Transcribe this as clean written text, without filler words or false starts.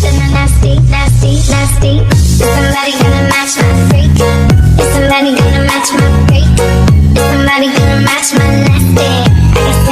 said no nasty, nasty, nasty. Is somebody gonna match my freak? Is somebody gonna match my freak? Is somebody gonna match my nasty? I guess